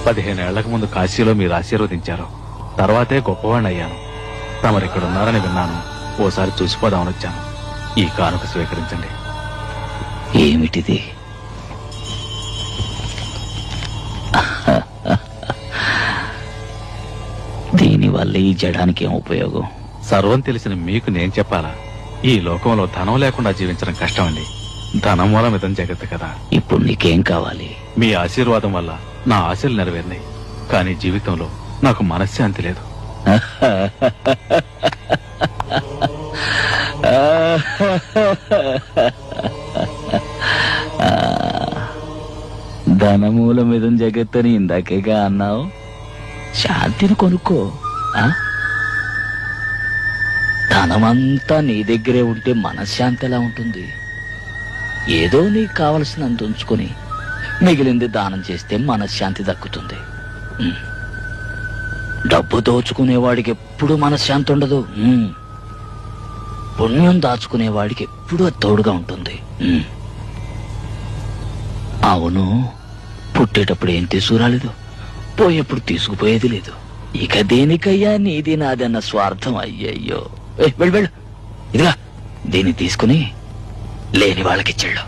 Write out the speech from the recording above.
15 ఏళ్లకు ముందు కాశీలో మీరు ఆశీర్వదించారు. తర్వాతే గొప్పవాణ్ణి అయ్యాను. తమరిక్కడున్నారని విన్నాను. ఓసారి చూసిపోదామని వచ్చాను. ఈ కానుక స్వీకరించండి. ఏమిటిది? దీనివల్ల ఈ జడానికి ఏం ఉపయోగం? సర్వం తెలిసిన మీకు నేను చెప్పాలా? ఈ లోకంలో ధనం లేకుండా జీవించడం కష్టం అండి. ధనం మూలం ఇదం జగత్తు కదా. ఇప్పుడు నీకేం కావాలి? మీ ఆశీర్వాదం వల్ల నా ఆశలు నెరవేరినాయి. కానీ జీవితంలో నాకు మనశ్శాంతి లేదు. ధనమూలం ఇదం జగత్తని ఇందాకేగా అన్నావు. శాంతిని కొనుక్కో. ధనమంతా నీ దగ్గరే ఉంటే మనశ్శాంతి ఎలా ఉంటుంది? ఏదో నీకు కావలసినంత ఉంచుకొని మిగిలింది దానం చేస్తే మనశ్శాంతి దక్కుతుంది. డబ్బు దోచుకునేవాడికి ఎప్పుడు మనశ్శాంతి ఉండదు. పుణ్యం దాచుకునేవాడికి ఎప్పుడూ తోడుగా ఉంటుంది. అవును, పుట్టేటప్పుడు ఏం తీసుకురాలేదు, పోయేప్పుడు తీసుకుపోయేది లేదు. ఇక దేనికయ్యా నీది నాదన్న స్వార్థం? అయ్యయ్యో, వెళ్ళు వెళ్ళు. ఇదిగా దీన్ని తీసుకుని లేని వాళ్ళకిచ్చాడు.